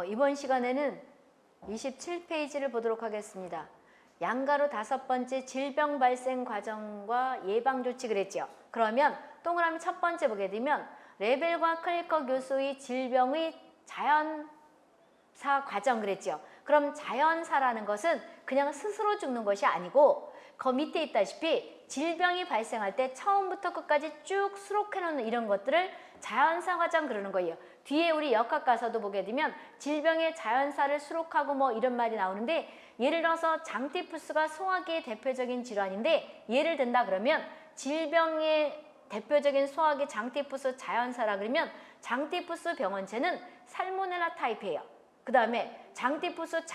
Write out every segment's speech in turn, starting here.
이번 시간에는 27페이지를 보도록 하겠습니다. 양가로 5번째 질병 발생 과정과 예방 조치 그랬죠. 그러면 동그라미 첫 번째 보게 되면 레벨과 클리커 교수의 질병의 자연사 과정 그랬죠. 그럼 자연사라는 것은 그냥 스스로 죽는 것이 아니고 그 밑에 있다시피 질병이 발생할 때 처음부터 끝까지 쭉 수록해 놓는 이런 것들을 자연사 과정 그러는 거예요. 뒤에 우리 역학 가서도 보게 되면 질병의 자연사를 수록하고 뭐 이런 말이 나오는데, 예를 들어서 장티푸스가 소화기의 대표적인 질환인데 예를 든다 그러면 질병의 대표적인 소화기 장티푸스 자연사라 그러면 장티푸스 병원체는 살모넬라 타입이에요. 그 다음에 장티푸스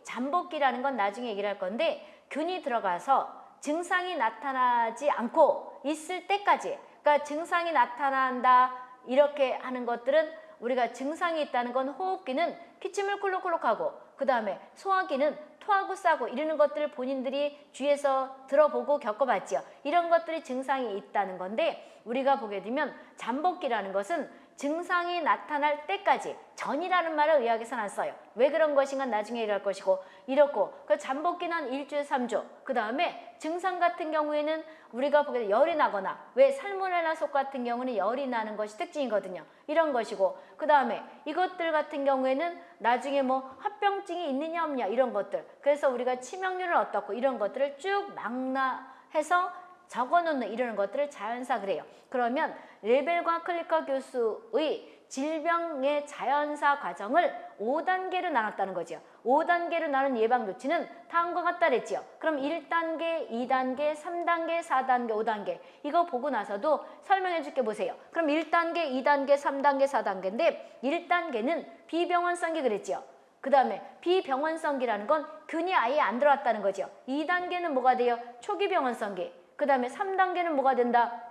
잠복기라는 건 나중에 얘기를 할 건데, 균이 들어가서 증상이 나타나지 않고 있을 때까지, 그러니까 증상이 나타난다 이렇게 하는 것들은, 우리가 증상이 있다는 건 호흡기는 기침을 콜록콜록하고 그 다음에 소화기는 토하고 싸고 이러는 것들을 본인들이 주위에서 들어보고 겪어봤죠. 이런 것들이 증상이 있다는 건데, 우리가 보게 되면 잠복기라는 것은 증상이 나타날 때까지, 전이라는 말을 의학에서는 안 써요. 왜 그런 것인가 나중에 얘기할 것이고, 이렇고 그 잠복기는 1주 3주. 그 다음에 증상 같은 경우에는 우리가 보게 되면 열이 나거나, 왜 살모넬라 속 같은 경우는 열이 나는 것이 특징이거든요. 이런 것이고, 그 다음에 이것들 같은 경우에는 나중에 뭐 합병증이 있느냐 없냐 이런 것들, 그래서 우리가 치명률은 어떻고 이런 것들을 쭉 망라해서 적어놓는 이런 것들을 자연사 그래요. 그러면 레벨과 클리커 교수의 질병의 자연사 과정을 5단계로 나눴다는 거죠. 5단계로 나눈 예방조치는 다음과 같다 그랬죠. 그럼 1단계, 2단계, 3단계, 4단계, 5단계 이거 보고 나서도 설명해 줄게 보세요. 그럼 1단계, 2단계, 3단계, 4단계인데 1단계는 비병원성기 그랬죠. 그 다음에 비병원성기라는 건 균이 아예 안 들어왔다는 거죠. 2단계는 뭐가 돼요? 초기 병원성기. 그 다음에 3단계는 뭐가 된다?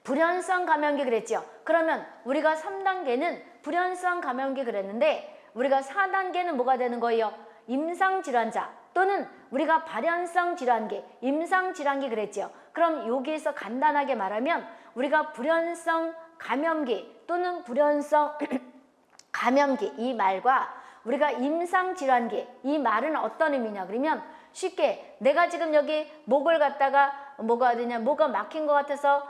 불연성 감염기 그랬죠. 그러면 우리가 3단계는 불연성 감염기 그랬는데, 우리가 4단계는 뭐가 되는 거예요? 임상질환자 또는 우리가 발현성 질환기, 임상질환기 그랬죠. 그럼 여기에서 간단하게 말하면 우리가 불연성 감염기 또는 불연성 감염기 이 말과 우리가 임상질환기 이 말은 어떤 의미냐 그러면, 쉽게 내가 지금 여기 목을 갖다가 뭐가 되냐, 뭐가 막힌 것 같아서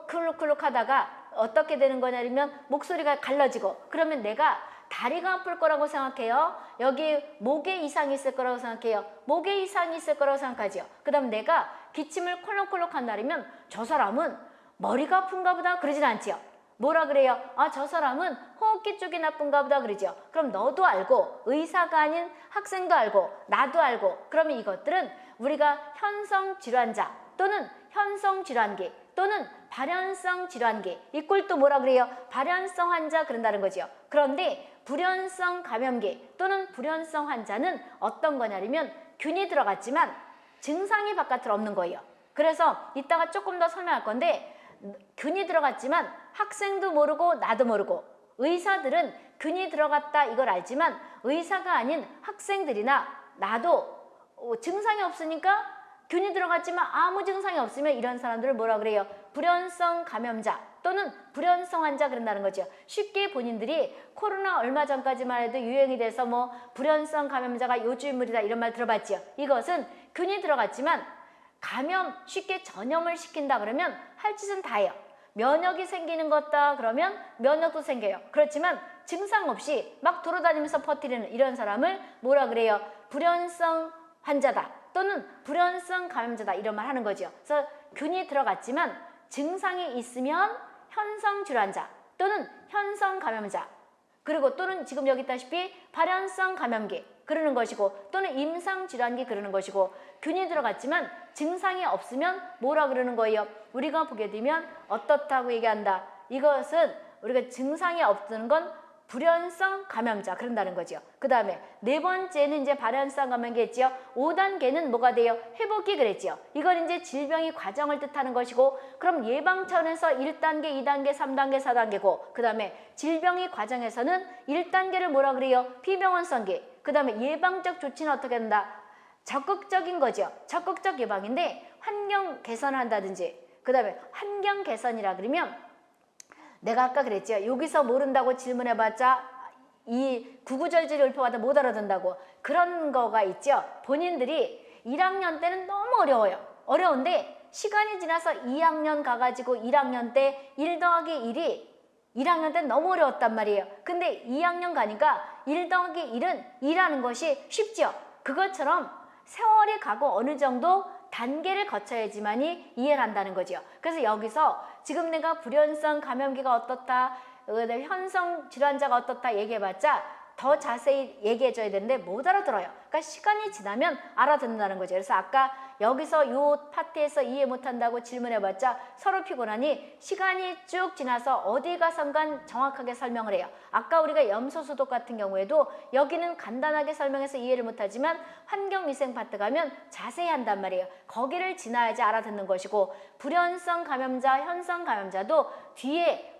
클룩클룩 하다가 어떻게 되는 거냐 그러면 목소리가 갈라지고, 그러면 내가 다리가 아플 거라고 생각해요? 여기 목에 이상이 있을 거라고 생각해요? 목에 이상이 있을 거라고 생각하죠. 그 다음 내가 기침을 콜록콜록 한다면 저 사람은 머리가 아픈가 보다 그러진 않지요. 뭐라 그래요? 아, 저 사람은 호흡기 쪽이 나쁜가 보다 그러죠. 그럼 너도 알고, 의사가 아닌 학생도 알고, 나도 알고, 그러면 이것들은 우리가 현성 질환자 또는 현성 질환기 또는 발현성 질환기, 이꼴 또 뭐라 그래요? 발현성 환자 그런다는 거죠. 그런데 불연성 감염기 또는 불연성 환자는 어떤 거냐면 균이 들어갔지만 증상이 바깥으로 없는 거예요. 그래서 이따가 조금 더 설명할 건데, 균이 들어갔지만 학생도 모르고 나도 모르고, 의사들은 균이 들어갔다 이걸 알지만 의사가 아닌 학생들이나 나도 증상이 없으니까, 균이 들어갔지만 아무 증상이 없으면 이런 사람들을 뭐라 그래요? 불연성 감염자 또는 불연성 환자 그런다는 거죠. 쉽게 본인들이 코로나 얼마 전까지만 해도 유행이 돼서 뭐 불연성 감염자가 요주인물이다 이런 말 들어봤지요. 이것은 균이 들어갔지만 감염, 쉽게 전염을 시킨다 그러면 할 짓은 다 해요. 면역이 생기는 것다 그러면 면역도 생겨요. 그렇지만 증상 없이 막 돌아다니면서 퍼뜨리는 이런 사람을 뭐라 그래요? 불연성 환자다 또는 불연성 감염자다 이런 말 하는 거죠. 그래서 균이 들어갔지만 증상이 있으면 현성 질환자 또는 현성 감염자, 그리고 또는 지금 여기 있다시피 발현성 감염기 그러는 것이고, 또는 임상질환기 그러는 것이고, 균이 들어갔지만 증상이 없으면 뭐라 그러는 거예요? 우리가 보게 되면 어떻다고 얘기한다. 이것은 우리가 증상이 없는 건 불연성 감염자 그런다는 거죠. 그 다음에 네 번째는 이제 발현성 감염기 했지요. 5단계는 뭐가 돼요? 회복기 그랬지요. 이건 이제 질병의 과정을 뜻하는 것이고, 그럼 예방 차원에서 1단계, 2단계, 3단계, 4단계고, 그 다음에 질병의 과정에서는 1단계를 뭐라 그래요? 비병원성기. 그 다음에 예방적 조치는 어떻게 한다? 적극적인 거죠. 적극적 예방인데 환경 개선을 한다든지, 그 다음에 환경 개선이라 그러면 내가 아까 그랬죠. 여기서 모른다고 질문해봤자 이 구구절절 읊어봐도 못 알아듣는다고 그런 거가 있죠. 본인들이 1학년 때는 너무 어려워요. 어려운데 시간이 지나서 2학년 가가지고 1학년 때 1 더하기 1이 1학년 때는 너무 어려웠단 말이에요. 근데 2학년 가니까 1 더하기 1은 2라는 것이 쉽죠. 그것처럼 세월이 가고 어느 정도 단계를 거쳐야지만이 이해를 한다는 거죠. 그래서 여기서 지금 내가 불연성 감염기가 어떻다, 현성 질환자가 어떻다 얘기해봤자 더 자세히 얘기해줘야 되는데 못 알아들어요. 그러니까 시간이 지나면 알아듣는다는 거죠. 그래서 아까 여기서 요 파트에서 이해 못한다고 질문해봤자 서로 피곤하니 시간이 쭉 지나서 어디 가선간 정확하게 설명을 해요. 아까 우리가 염소소독 같은 경우에도 여기는 간단하게 설명해서 이해를 못하지만 환경위생 파트 가면 자세히 한단 말이에요. 거기를 지나야지 알아듣는 것이고 불연성 감염자, 현성 감염자도 뒤에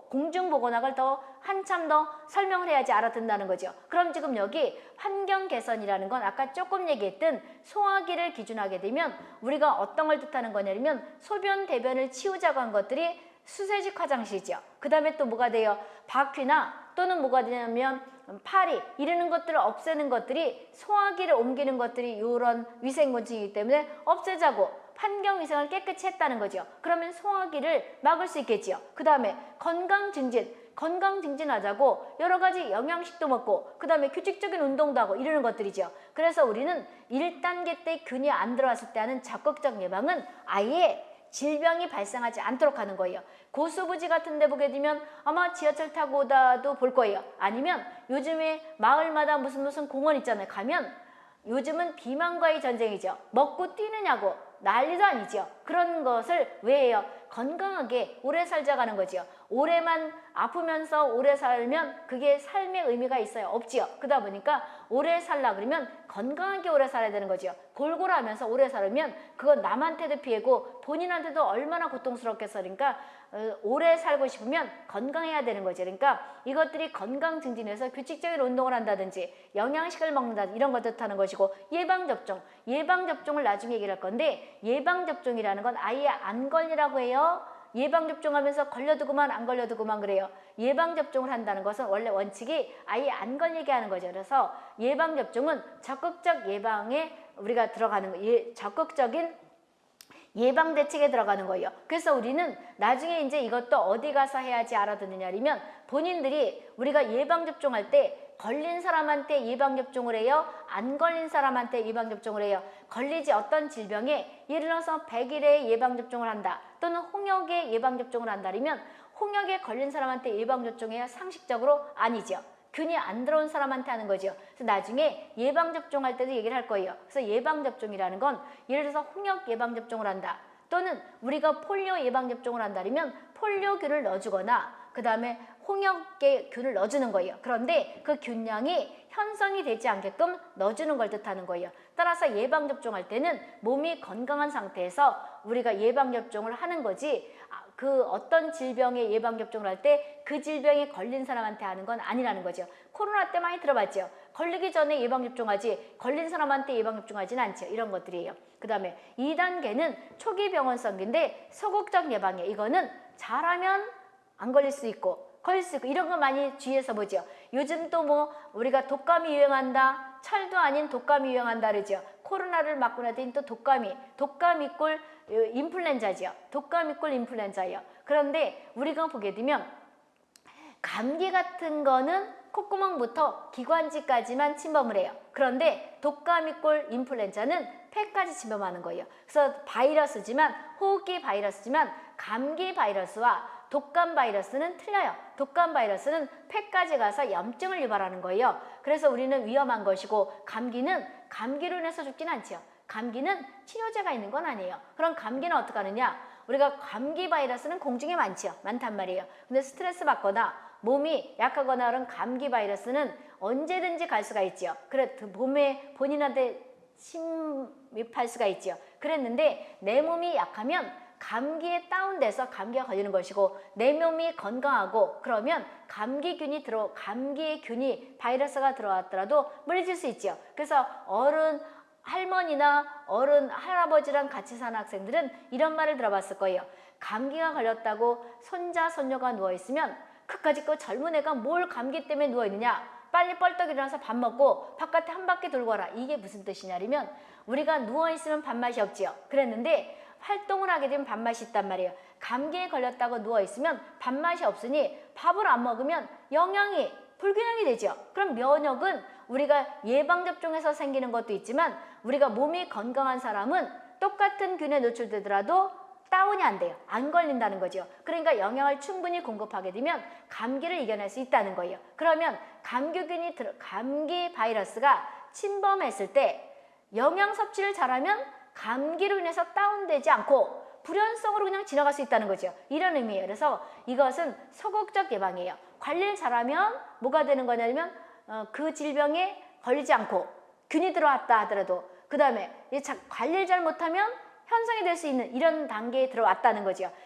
공중보건학을 더 한참 더 설명을 해야지 알아듣는다는 거죠. 그럼 지금 여기 환경 개선이라는 건 아까 조금 얘기했던 소화기를 기준하게 되면 우리가 어떤 걸 뜻하는 거냐면 소변, 대변을 치우자고 한 것들이 수세식 화장실이죠. 그 다음에 또 뭐가 돼요? 바퀴나 또는 뭐가 되냐면 파리 이러는 것들을 없애는 것들이 소화기를 옮기는 것들이 이런 위생곤충이기 때문에 없애자고 환경위생을 깨끗이 했다는 거죠. 그러면 소화기를 막을 수 있겠지요. 그 다음에 건강증진하자고 여러 가지 영양식도 먹고 그 다음에 규칙적인 운동도 하고 이러는 것들이죠. 그래서 우리는 1단계 때 균이 안 들어왔을 때 하는 적극적 예방은 아예 질병이 발생하지 않도록 하는 거예요. 고수부지 같은 데 보게 되면 아마 지하철 타고 오다도 볼 거예요. 아니면 요즘에 마을마다 무슨 공원 있잖아요. 가면 요즘은 비만과의 전쟁이죠. 먹고 뛰느냐고 난리도 아니죠. 그런 것을 왜 해요? 건강하게 오래 살자고 하는 거죠. 오래만 아프면서 오래 살면 그게 삶의 의미가 있어요? 없지요. 그러다 보니까 오래 살라 그러면 건강하게 오래 살아야 되는 거죠. 골고루 하면서 오래 살면 그건 남한테도 피해고 본인한테도 얼마나 고통스럽겠어. 그러니까 오래 살고 싶으면 건강해야 되는 거죠. 그러니까 이것들이 건강 증진해서 규칙적인 운동을 한다든지 영양식을 먹는다 이런 걸 뜻하는 것이고 예방접종을 나중에 얘기를 할 건데 예방접종이라는 건 아예 안 걸리라고 해요. 예방접종하면서 걸려두고만 안 걸려두고만 그래요. 예방접종을 한다는 것은 원래 원칙이 아예 안 걸리게 하는 거죠. 그래서 예방접종은 적극적 예방에 우리가 들어가는 거예요. 적극적인 예방 대책에 들어가는 거예요. 그래서 우리는 나중에 이제 이것도 어디 가서 해야지 알아듣느냐면 본인들이 우리가 예방접종할 때 걸린 사람한테 예방접종을 해요? 안 걸린 사람한테 예방접종을 해요? 걸리지 어떤 질병에 예를 들어서 100일에 예방접종을 한다 또는 홍역에 예방접종을 한다면 홍역에 걸린 사람한테 예방접종해야 상식적으로 아니죠. 균이 안 들어온 사람한테 하는 거죠. 그래서 나중에 예방접종할 때도 얘기를 할 거예요. 그래서 예방접종이라는 건 예를 들어서 홍역 예방접종을 한다. 또는 우리가 폴리오 예방접종을 한다면 폴리오균을 넣어주거나 그 다음에 홍역의 균을 넣어주는 거예요. 그런데 그 균량이 형성이 되지 않게끔 넣어주는 걸 뜻하는 거예요. 따라서 예방접종할 때는 몸이 건강한 상태에서 우리가 예방접종을 하는 거지 그 어떤 질병의 예방접종을 할 때 그 질병에 걸린 사람한테 하는 건 아니라는 거죠. 코로나 때 많이 들어봤죠. 걸리기 전에 예방접종하지 걸린 사람한테 예방접종하지는 않죠. 이런 것들이에요. 그 다음에 2단계는 초기 병원성인데 소극적 예방이에요. 이거는 잘하면 안 걸릴 수 있고 걸릴 수 있고 이런 거 많이 주위에서 보죠. 요즘 또 뭐 우리가 독감이 유행한다. 철도 아닌 독감이 유행한다 그러죠. 코로나를 맞고 나더니 또 독감이 꼴 인플루엔자죠. 독감이 꼴 인플루엔자예요. 그런데 우리가 보게 되면 감기 같은 거는 콧구멍부터 기관지까지만 침범을 해요. 그런데 독감이 꼴 인플루엔자는 폐까지 침범하는 거예요. 그래서 바이러스지만 호흡기 바이러스지만 감기 바이러스와 독감 바이러스는 틀려요. 독감 바이러스는 폐까지 가서 염증을 유발하는 거예요. 그래서 우리는 위험한 것이고 감기는 감기로 인해서 죽지는 않죠. 감기는 치료제가 있는 건 아니에요. 그럼 감기는 어떻게 하느냐? 우리가 감기 바이러스는 공중에 많단 말이에요. 근데 스트레스 받거나 몸이 약하거나 그런 감기 바이러스는 언제든지 갈 수가 있죠. 그래 몸에 본인한테 침입할 수가 있죠. 그랬는데 내 몸이 약하면 감기에 다운돼서 감기가 걸리는 것이고 내 몸이 건강하고 그러면 감기의 균이 바이러스가 들어왔더라도 물리칠 수 있죠. 그래서 어른 할머니나 어른 할아버지랑 같이 사는 학생들은 이런 말을 들어봤을 거예요. 감기가 걸렸다고 손자 손녀가 누워있으면 그까짓 거 젊은 애가 뭘 감기 때문에 누워있느냐. 빨리 뻘떡 일어나서 밥 먹고 바깥에 한 바퀴 돌고 와라. 이게 무슨 뜻이냐면 우리가 누워있으면 밥맛이 없지요. 그랬는데 활동을 하게 되면 밥맛이 있단 말이에요. 감기에 걸렸다고 누워있으면 밥맛이 없으니 밥을 안 먹으면 영양이 불균형이 되죠. 그럼 면역은 우리가 예방접종에서 생기는 것도 있지만 우리가 몸이 건강한 사람은 똑같은 균에 노출되더라도 다운이 안 돼요. 안 걸린다는 거죠. 그러니까 영양을 충분히 공급하게 되면 감기를 이겨낼 수 있다는 거예요. 그러면 감기 바이러스가 침범했을 때 영양 섭취를 잘하면 감기로 인해서 다운되지 않고 불연성으로 그냥 지나갈 수 있다는 거죠. 이런 의미예요. 그래서 이것은 소극적 예방이에요. 관리를 잘하면 뭐가 되는 거냐면 그 질병에 걸리지 않고 균이 들어왔다 하더라도 그 다음에 관리를 잘 못하면 현상이 될 수 있는 이런 단계에 들어왔다는 거죠.